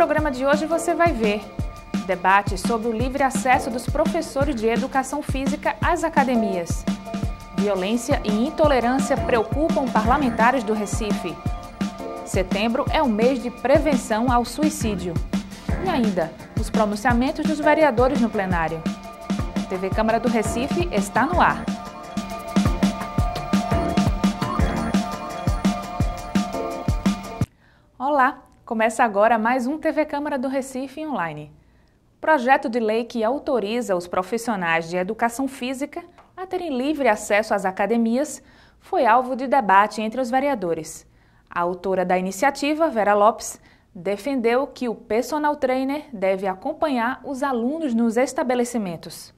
programa de hoje você vai ver debate sobre o livre acesso dos professores de educação física às academias. Violência e intolerância preocupam parlamentares do Recife. Setembro é o mês de prevenção ao suicídio. E ainda, os pronunciamentos dos vereadores no plenário. TV Câmara do Recife está no ar. Olá, começa agora mais um TV Câmara do Recife online. O projeto de lei que autoriza os profissionais de educação física a terem livre acesso às academias foi alvo de debate entre os vereadores. A autora da iniciativa, Vera Lopes, defendeu que o personal trainer deve acompanhar os alunos nos estabelecimentos.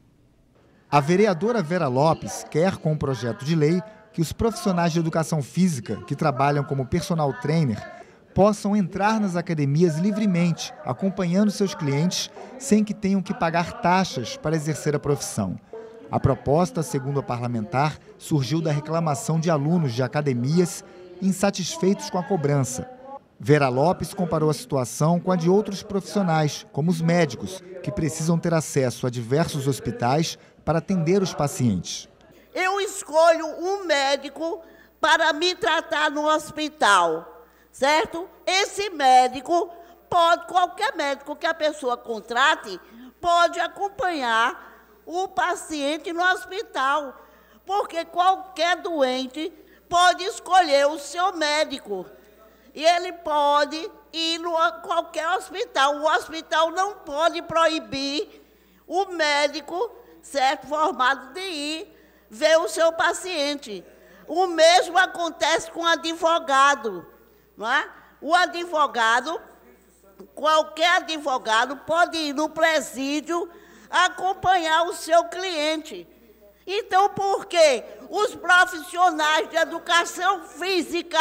A vereadora Vera Lopes quer, com o projeto de lei, que os profissionais de educação física que trabalham como personal trainer possam entrar nas academias livremente, acompanhando seus clientes, sem que tenham que pagar taxas para exercer a profissão. A proposta, segundo a parlamentar, surgiu da reclamação de alunos de academias insatisfeitos com a cobrança. Vera Lopes comparou a situação com a de outros profissionais, como os médicos, que precisam ter acesso a diversos hospitais para atender os pacientes. Eu escolho um médico para me tratar no hospital. Certo? Esse médico pode, qualquer médico que a pessoa contrate, pode acompanhar o paciente no hospital, porque qualquer doente pode escolher o seu médico. E ele pode ir a qualquer hospital. O hospital não pode proibir o médico, certo, formado de ir ver o seu paciente. O mesmo acontece com o advogado. Não é? O advogado, qualquer advogado pode ir no presídio acompanhar o seu cliente. Então, por que os profissionais de educação física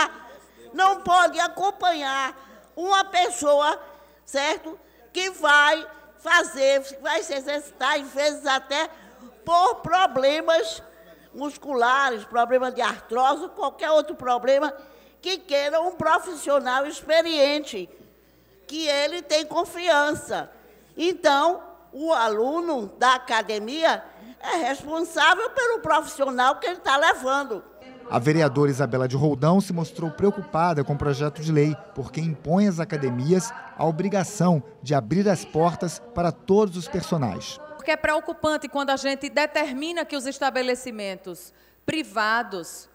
não podem acompanhar uma pessoa, certo, que vai se exercitar, às vezes até por problemas musculares, problemas de artrose, qualquer outro problema, que queira um profissional experiente, que ele tem confiança. Então, o aluno da academia é responsável pelo profissional que ele está levando. A vereadora Isabela de Roldão se mostrou preocupada com o projeto de lei, porque impõe às academias a obrigação de abrir as portas para todos os personagens. Porque é preocupante quando a gente determina que os estabelecimentos privados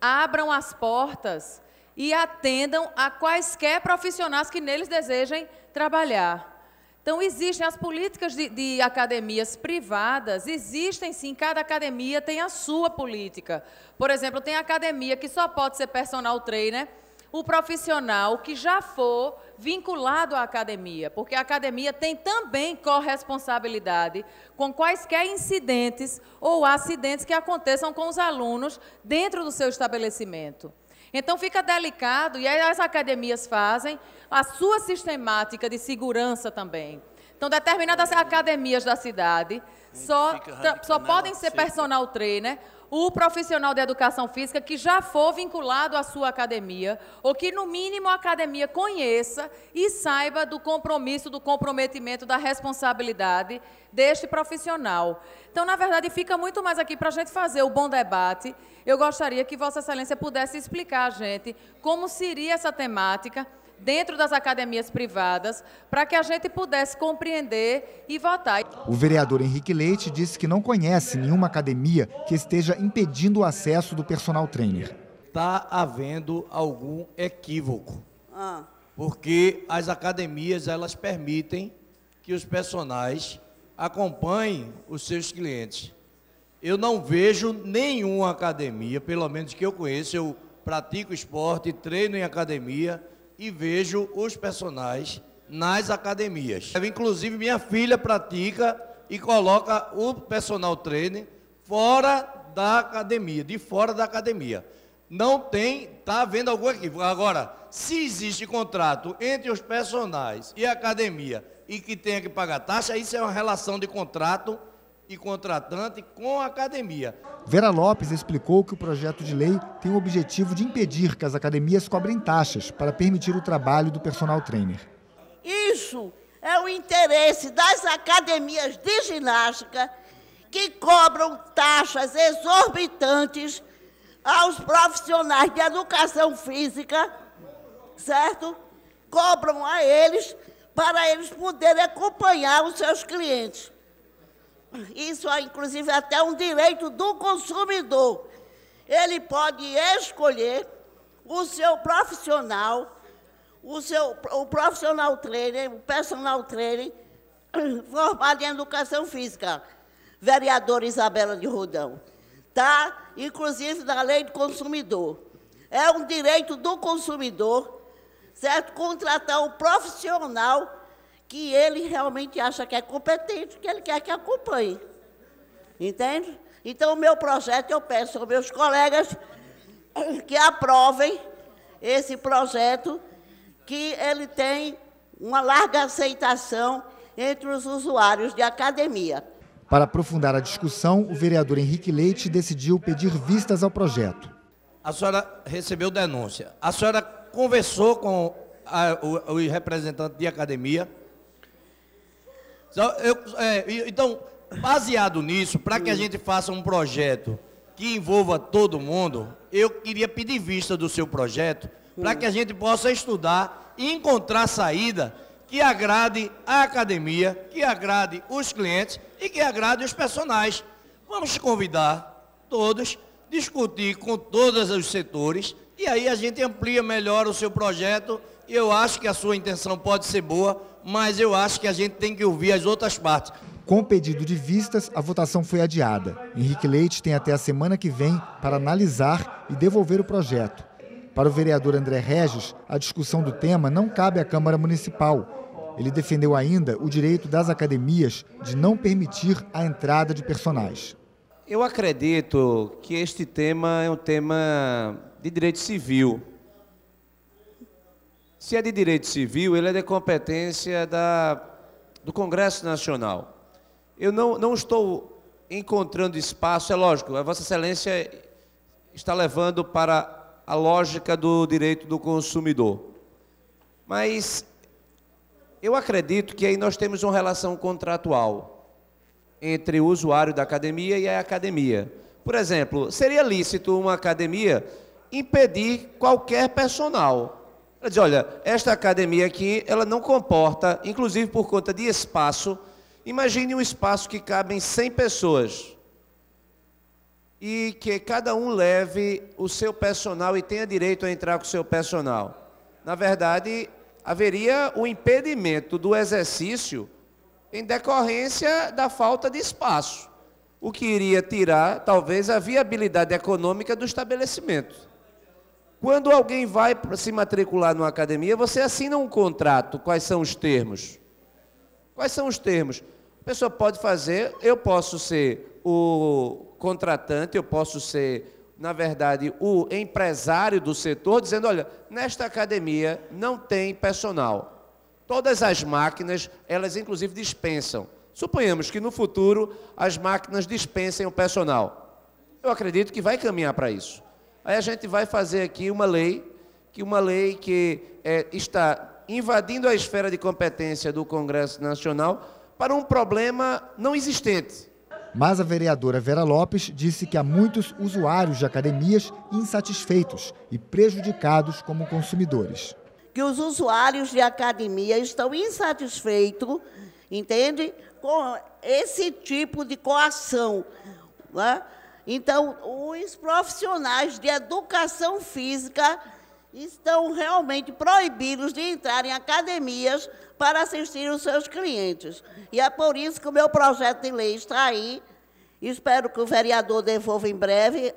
abram as portas e atendam a quaisquer profissionais que neles desejem trabalhar. Então, existem as políticas de academias privadas, existem sim, cada academia tem a sua política. Por exemplo, tem academia que só pode ser personal trainer o profissional que já for vinculado à academia, porque a academia tem também corresponsabilidade com quaisquer incidentes ou acidentes que aconteçam com os alunos dentro do seu estabelecimento. Então, fica delicado, e aí as academias fazem a sua sistemática de segurança também. Então, determinadas academias da cidade só podem ser personal trainer o profissional de educação física que já for vinculado à sua academia, ou que, no mínimo, a academia conheça e saiba do compromisso, do comprometimento, da responsabilidade deste profissional. Então, na verdade, fica muito mais aqui para a gente fazer o bom debate. Eu gostaria que Vossa Excelência pudesse explicar a gente como seria essa temática dentro das academias privadas, para que a gente pudesse compreender e votar. O vereador Henrique Leite disse que não conhece nenhuma academia que esteja impedindo o acesso do personal trainer. Está havendo algum equívoco, porque as academias elas permitem que os personagens acompanhem os seus clientes. Eu não vejo nenhuma academia, pelo menos que eu conheço, eu pratico esporte, treino em academia, e vejo os personagens nas academias. Inclusive, minha filha pratica e coloca o personal trainer fora da academia, de fora da academia. Não tem, está havendo algum equívoco. Agora, se existe contrato entre os personagens e a academia e que tenha que pagar taxa, isso é uma relação de contrato e contratante com a academia. Vera Lopes explicou que o projeto de lei tem o objetivo de impedir que as academias cobrem taxas para permitir o trabalho do personal trainer. E isso é o interesse das academias de ginástica, que cobram taxas exorbitantes aos profissionais de educação física, certo? Cobram a eles para eles poderem acompanhar os seus clientes. Isso é, inclusive, até um direito do consumidor. Ele pode escolher o seu profissional, o profissional trainer, o personal trainer, formado em educação física, vereadora Isabela de Rodão. Está, inclusive, na lei do consumidor. É um direito do consumidor, certo? Contratar um profissional que ele realmente acha que é competente, que ele quer que acompanhe. Entende? Então, o meu projeto, eu peço aos meus colegas que aprovem esse projeto, que ele tem uma larga aceitação entre os usuários de academia. Para aprofundar a discussão, o vereador Henrique Leite decidiu pedir vistas ao projeto. A senhora recebeu denúncia. A senhora conversou com o representante de academia. Então, baseado nisso, para que a gente faça um projeto que envolva todo mundo, eu queria pedir vista do seu projeto, para que a gente possa estudar e encontrar saída que agrade a academia, que agrade os clientes e que agrade os personagens. Vamos convidar todos, discutir com todos os setores, e aí a gente amplia melhor o seu projeto. Eu acho que a sua intenção pode ser boa, mas eu acho que a gente tem que ouvir as outras partes. Com o pedido de vistas, a votação foi adiada. Henrique Leite tem até a semana que vem para analisar e devolver o projeto. Para o vereador André Regis, a discussão do tema não cabe à Câmara Municipal. Ele defendeu ainda o direito das academias de não permitir a entrada de personagens. Eu acredito que este tema é um tema de direito civil. Se é de direito civil, ele é de competência do Congresso Nacional. Eu não estou encontrando espaço, é lógico, a Vossa Excelência está levando para a lógica do direito do consumidor. Mas eu acredito que aí nós temos uma relação contratual entre o usuário da academia e a academia. Por exemplo, seria lícito uma academia impedir qualquer personal. Ela diz, olha, esta academia aqui, ela não comporta, inclusive por conta de espaço, imagine um espaço que cabem 100 pessoas e que cada um leve o seu personal e tenha direito a entrar com o seu personal. Na verdade, haveria o impedimento do exercício em decorrência da falta de espaço, o que iria tirar, talvez, a viabilidade econômica do estabelecimento. Quando alguém vai se matricular numa academia, você assina um contrato. Quais são os termos? Quais são os termos? A pessoa pode fazer, eu posso ser o contratante, eu posso ser, na verdade, o empresário do setor, dizendo, olha, nesta academia não tem personal. Todas as máquinas, elas inclusive dispensam. Suponhamos que no futuro as máquinas dispensem o personal. Eu acredito que vai caminhar para isso. Aí a gente vai fazer aqui uma lei que está invadindo a esfera de competência do Congresso Nacional para um problema não existente. Mas a vereadora Vera Lopes disse que há muitos usuários de academias insatisfeitos e prejudicados como consumidores. Que os usuários de academia estão insatisfeitos, entende? Com esse tipo de coação, né? Então, os profissionais de educação física estão realmente proibidos de entrar em academias para assistir os seus clientes. E é por isso que o meu projeto de lei está aí. Espero que o vereador devolva em breve,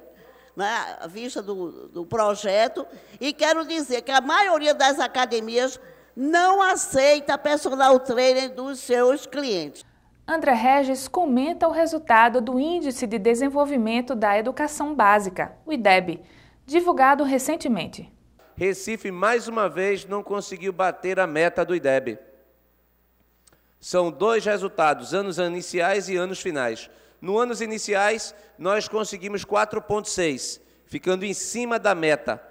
né, a vista do projeto. E quero dizer que a maioria das academias não aceita personal trainer dos seus clientes. André Regis comenta o resultado do Índice de Desenvolvimento da Educação Básica, o IDEB, divulgado recentemente. Recife, mais uma vez, não conseguiu bater a meta do IDEB. São dois resultados, anos iniciais e anos finais. No anos iniciais, nós conseguimos 4,6, ficando em cima da meta.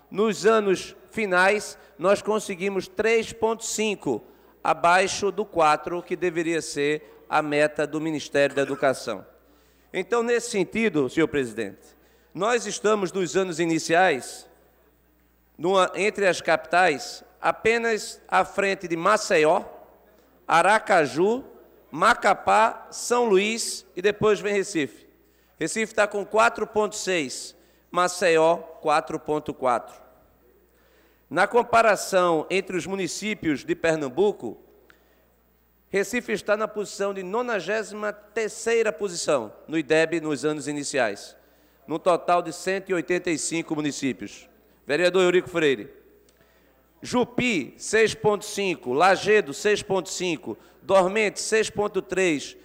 Nos anos finais, nós conseguimos 3,5, abaixo do 4, que deveria ser a meta do Ministério da Educação. Então, nesse sentido, senhor presidente, nós estamos nos anos iniciais, entre as capitais, apenas à frente de Maceió, Aracaju, Macapá, São Luís e depois vem Recife. Recife está com 4,6, Maceió 4,4. Na comparação entre os municípios de Pernambuco, Recife está na posição de 93ª posição no IDEB nos anos iniciais, num total de 185 municípios. Vereador Eurico Freire. Jupi, 6,5, Lagedo, 6,5, Dormente, 6,3,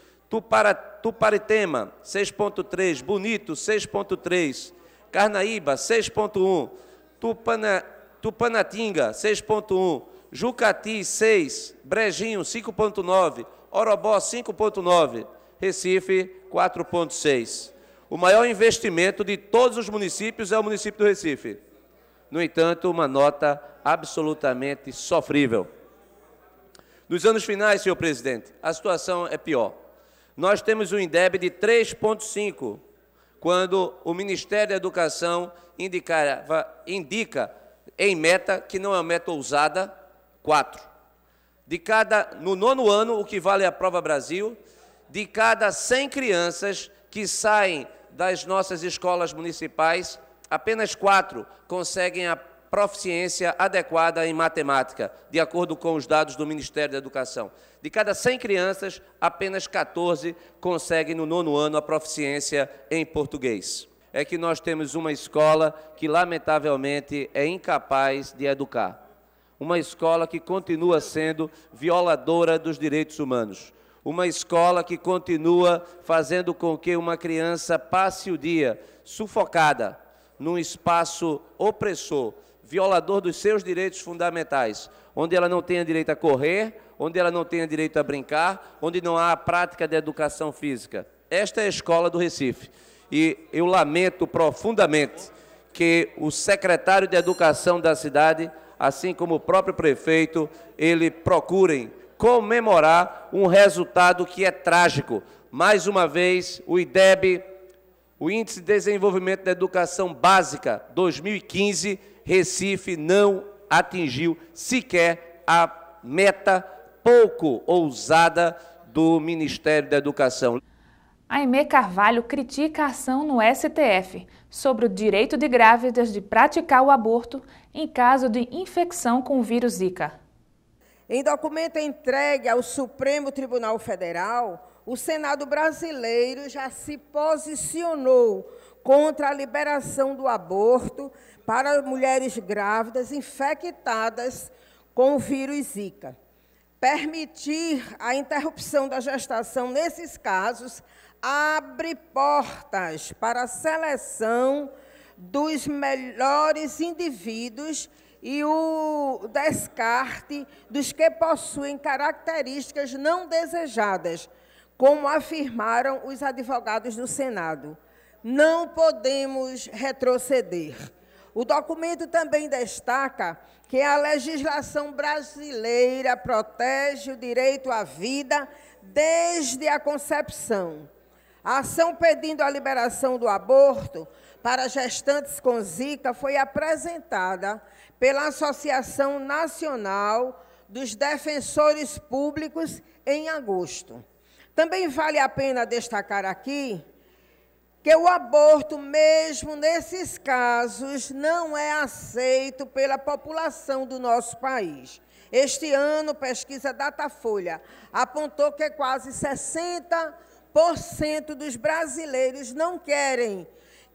Tuparitema, 6,3, Bonito, 6,3, Carnaíba, 6,1, Tupanatinga, 6,1, Jucati, 6, Brejinho, 5,9, Orobó, 5,9, Recife, 4,6. O maior investimento de todos os municípios é o município do Recife. No entanto, uma nota absolutamente sofrível. Nos anos finais, senhor presidente, a situação é pior. Nós temos um INDEB de 3,5, quando o Ministério da Educação indica em meta, que não é uma meta ousada, 4. No 9º ano, o que vale a Prova Brasil, de cada 100 crianças que saem das nossas escolas municipais, apenas 4 conseguem a proficiência adequada em matemática, de acordo com os dados do Ministério da Educação. De cada 100 crianças, apenas 14 conseguem no 9º ano a proficiência em português. É que nós temos uma escola que, lamentavelmente, é incapaz de educar. Uma escola que continua sendo violadora dos direitos humanos. Uma escola que continua fazendo com que uma criança passe o dia sufocada num espaço opressor, violador dos seus direitos fundamentais, onde ela não tenha direito a correr, onde ela não tenha direito a brincar, onde não há a prática de educação física. Esta é a escola do Recife. E eu lamento profundamente que o secretário de Educação da cidade, assim como o próprio prefeito, ele procurem comemorar um resultado que é trágico. Mais uma vez, o IDEB, o Índice de Desenvolvimento da Educação Básica 2015, Recife não atingiu sequer a meta pouco ousada do Ministério da Educação. Aimé Carvalho critica a ação no STF sobre o direito de grávidas de praticar o aborto em caso de infecção com o vírus Zika. Em documento entregue ao Supremo Tribunal Federal, o Senado brasileiro já se posicionou contra a liberação do aborto para mulheres grávidas infectadas com o vírus Zika. Permitir a interrupção da gestação nesses casos abre portas para a seleção dos melhores indivíduos e o descarte dos que possuem características não desejadas, como afirmaram os advogados do Senado. Não podemos retroceder. O documento também destaca que a legislação brasileira protege o direito à vida desde a concepção. A ação pedindo a liberação do aborto para gestantes com Zika foi apresentada pela Associação Nacional dos Defensores Públicos em agosto. Também vale a pena destacar aqui que o aborto, mesmo nesses casos, não é aceito pela população do nosso país. Este ano, pesquisa Datafolha apontou que quase 60% dos brasileiros não querem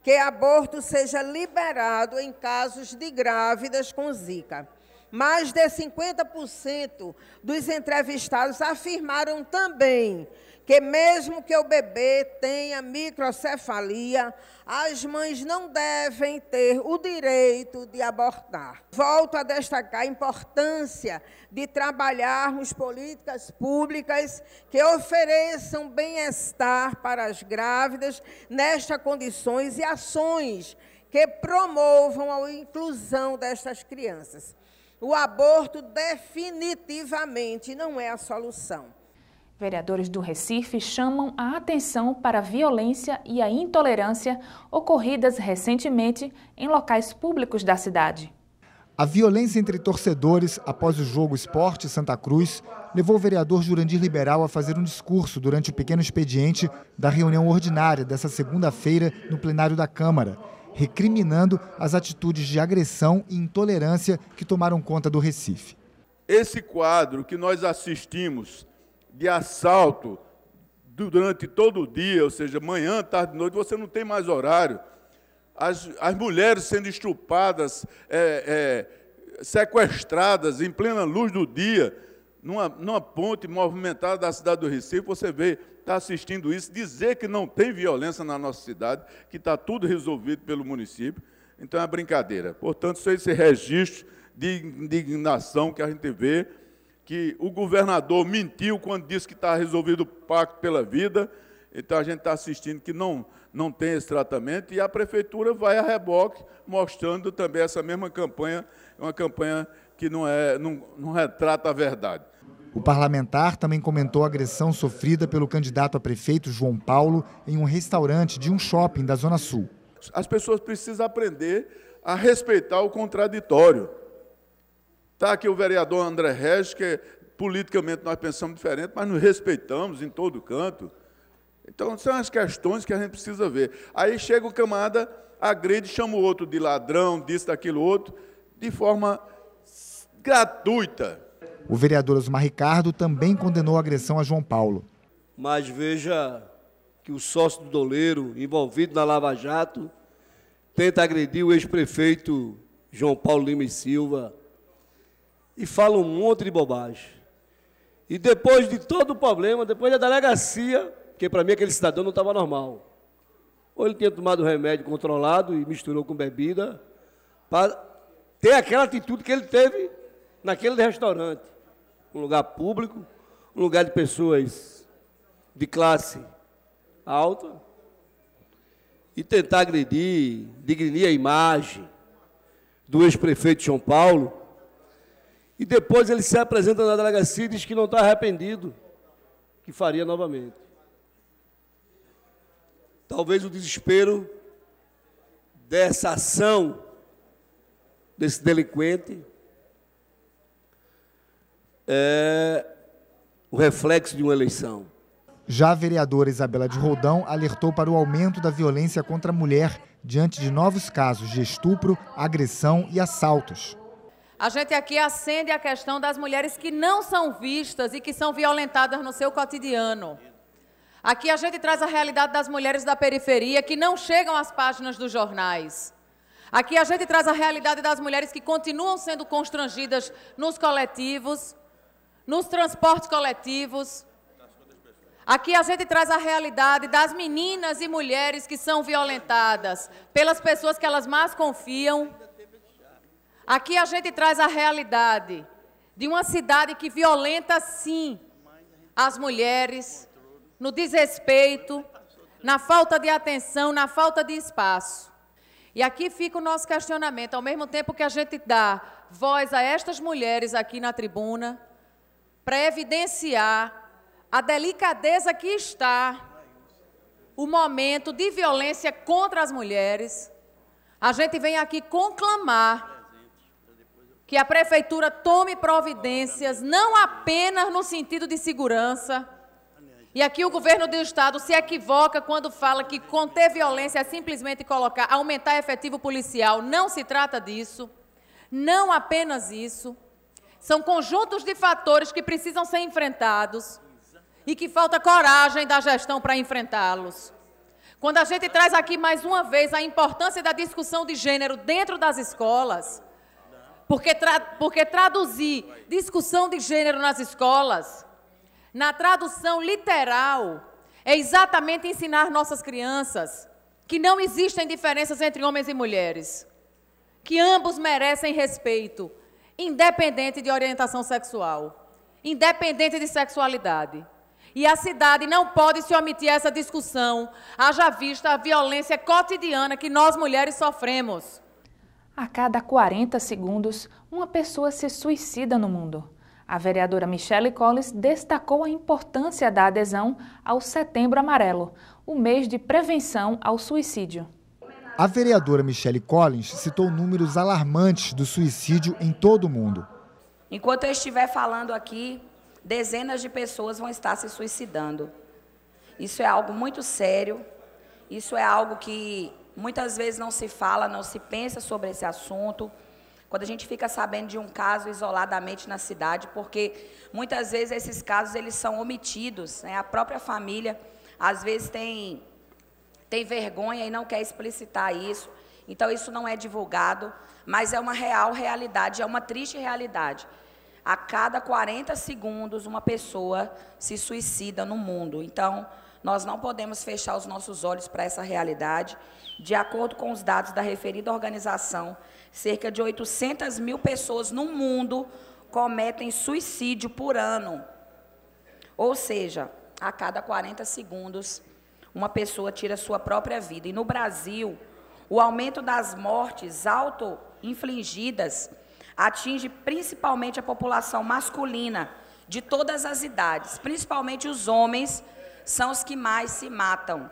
que aborto seja liberado em casos de grávidas com Zika. Mais de 50% dos entrevistados afirmaram também que, mesmo que o bebê tenha microcefalia, as mães não devem ter o direito de abortar. Volto a destacar a importância de trabalharmos políticas públicas que ofereçam bem-estar para as grávidas nestas condições e ações que promovam a inclusão destas crianças. O aborto definitivamente não é a solução. Vereadores do Recife chamam a atenção para a violência e a intolerância ocorridas recentemente em locais públicos da cidade. A violência entre torcedores após o jogo Sport Santa Cruz levou o vereador Jurandir Liberal a fazer um discurso durante o pequeno expediente da reunião ordinária dessa segunda-feira no plenário da Câmara, recriminando as atitudes de agressão e intolerância que tomaram conta do Recife. Esse quadro que nós assistimos de assalto durante todo o dia, ou seja, manhã, tarde, noite, você não tem mais horário. As mulheres sendo estupradas, sequestradas em plena luz do dia, numa ponte movimentada da cidade do Recife, você está assistindo isso, dizer que não tem violência na nossa cidade, que está tudo resolvido pelo município, então é brincadeira. Portanto, isso é esse registro de indignação que a gente vê, que o governador mentiu quando disse que está resolvido o pacto pela vida, então a gente está assistindo que não tem esse tratamento, e a prefeitura vai a reboque, mostrando também essa mesma campanha, uma campanha que não retrata a verdade. O parlamentar também comentou a agressão sofrida pelo candidato a prefeito João Paulo em um restaurante de um shopping da Zona Sul. As pessoas precisam aprender a respeitar o contraditório. Está aqui o vereador André Regis, que politicamente nós pensamos diferente, mas nos respeitamos em todo canto. Então, são as questões que a gente precisa ver. Aí chega o camarada, agride, chama o outro de ladrão, disso, daquilo outro, de forma gratuita. O vereador Osmar Ricardo também condenou a agressão a João Paulo. Mas veja que o sócio do doleiro, envolvido na Lava Jato, tenta agredir o ex-prefeito João Paulo Lima e Silva e fala um monte de bobagem. E depois de todo o problema, depois da delegacia, porque para mim aquele cidadão não estava normal. Ou ele tinha tomado remédio controlado e misturou com bebida, para ter aquela atitude que ele teve naquele restaurante. Um lugar público, um lugar de pessoas de classe alta, e tentar agredir, digredir a imagem do ex-prefeito de São Paulo, e depois ele se apresenta na delegacia e diz que não está arrependido, que faria novamente. Talvez o desespero dessa ação desse delinquente é o reflexo de uma eleição. Já a vereadora Isabela de Roldão alertou para o aumento da violência contra a mulher diante de novos casos de estupro, agressão e assaltos. A gente aqui acende a questão das mulheres que não são vistas e que são violentadas no seu cotidiano. Aqui a gente traz a realidade das mulheres da periferia que não chegam às páginas dos jornais. Aqui a gente traz a realidade das mulheres que continuam sendo constrangidas nos coletivos, nos transportes coletivos. Aqui a gente traz a realidade das meninas e mulheres que são violentadas pelas pessoas que elas mais confiam. Aqui a gente traz a realidade de uma cidade que violenta, sim, as mulheres, no desrespeito, na falta de atenção, na falta de espaço. E aqui fica o nosso questionamento, ao mesmo tempo que a gente dá voz a estas mulheres aqui na tribuna, para evidenciar a delicadeza que está o momento de violência contra as mulheres, a gente vem aqui conclamar que a prefeitura tome providências, não apenas no sentido de segurança. E aqui o governo do estado se equivoca quando fala que conter violência é simplesmente aumentar efetivo policial. Não se trata disso, não apenas isso. São conjuntos de fatores que precisam ser enfrentados e que falta coragem da gestão para enfrentá-los. Quando a gente traz aqui mais uma vez a importância da discussão de gênero dentro das escolas, porque traduzir discussão de gênero nas escolas, na tradução literal, é exatamente ensinar nossas crianças que não existem diferenças entre homens e mulheres, que ambos merecem respeito, independente de orientação sexual, independente de sexualidade. E a cidade não pode se omitir essa discussão, haja vista a violência cotidiana que nós mulheres sofremos. A cada 40 segundos, uma pessoa se suicida no mundo. A vereadora Michelle Collins destacou a importância da adesão ao Setembro Amarelo, o mês de prevenção ao suicídio. A vereadora Michelle Collins citou números alarmantes do suicídio em todo o mundo. Enquanto eu estiver falando aqui, dezenas de pessoas vão estar se suicidando. Isso é algo muito sério, isso é algo que muitas vezes não se fala, não se pensa sobre esse assunto. Quando a gente fica sabendo de um caso isoladamente na cidade, porque muitas vezes esses casos eles são omitidos, né? A própria família às vezes tem vergonha e não quer explicitar isso, então isso não é divulgado, mas é uma real realidade, é uma triste realidade. A cada 40 segundos uma pessoa se suicida no mundo, então nós não podemos fechar os nossos olhos para essa realidade. De acordo com os dados da referida organização, cerca de 800 mil pessoas no mundo cometem suicídio por ano. Ou seja, a cada 40 segundos, uma pessoa tira sua própria vida. E no Brasil, o aumento das mortes auto-infligidas atinge principalmente a população masculina, de todas as idades, principalmente os homens, são os que mais se matam.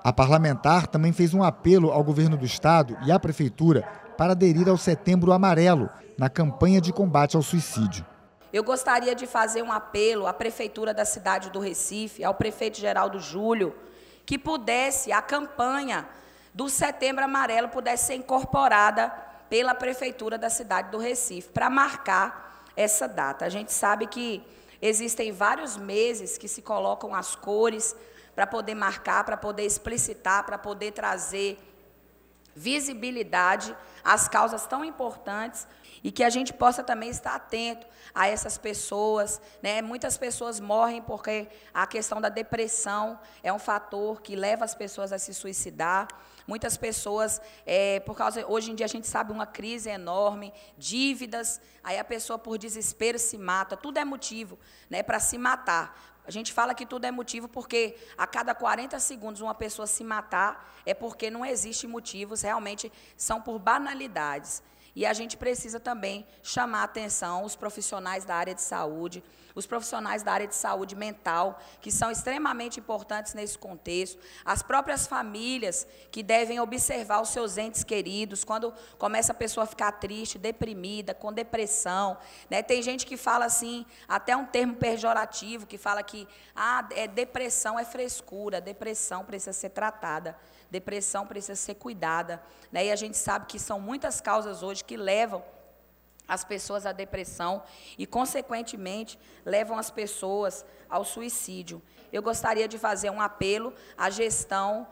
A parlamentar também fez um apelo ao governo do estado e à prefeitura para aderir ao Setembro Amarelo, na campanha de combate ao suicídio. Eu gostaria de fazer um apelo à prefeitura da cidade do Recife, ao prefeito Geraldo Júlio, que pudesse, a campanha do Setembro Amarelo pudesse ser incorporada pela prefeitura da cidade do Recife, para marcar essa data. A gente sabe que existem vários meses que se colocam as cores para poder marcar, para poder explicitar, para poder trazer visibilidade às causas tão importantes e que a gente possa também estar atento a essas pessoas, né? Muitas pessoas morrem porque a questão da depressão é um fator que leva as pessoas a se suicidar. Muitas pessoas, hoje em dia a gente sabe uma crise enorme, dívidas, aí a pessoa por desespero se mata, tudo é motivo, né, para se matar. A gente fala que tudo é motivo porque a cada 40 segundos uma pessoa se matar é porque não existe motivos, realmente são por banalidades. E a gente precisa também chamar a atenção os profissionais da área de saúde, os profissionais da área de saúde mental, que são extremamente importantes nesse contexto, as próprias famílias que devem observar os seus entes queridos, quando começa a pessoa a ficar triste, deprimida, com depressão, né? Tem gente que fala assim, até um termo pejorativo, que fala que depressão é frescura, depressão precisa ser tratada. Depressão precisa ser cuidada, né? E a gente sabe que são muitas causas hoje que levam as pessoas à depressão e, consequentemente, levam as pessoas ao suicídio. Eu gostaria de fazer um apelo à gestão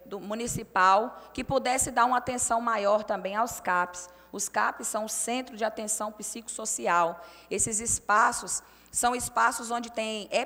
do municipal que pudesse dar uma atenção maior também aos CAPs. Os CAPs são o Centro de Atenção Psicossocial. Esses espaços são espaços onde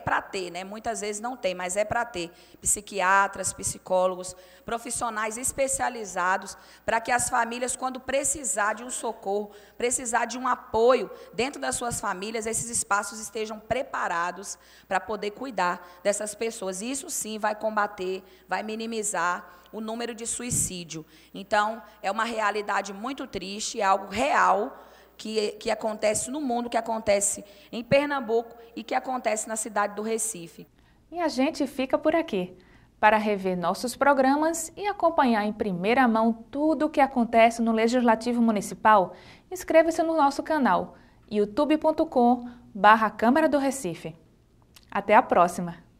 para ter, né? Muitas vezes não tem, mas é para ter psiquiatras, psicólogos, profissionais especializados para que as famílias, quando precisar de um socorro, precisar de um apoio dentro das suas famílias, esses espaços estejam preparados para poder cuidar dessas pessoas. E isso sim vai combater, vai minimizar o número de suicídio. Então, é uma realidade muito triste, é algo real, que acontece no mundo, que acontece em Pernambuco e que acontece na cidade do Recife. E a gente fica por aqui. Para rever nossos programas e acompanhar em primeira mão tudo o que acontece no Legislativo Municipal, inscreva-se no nosso canal youtube.com/Câmara do Recife. Até a próxima!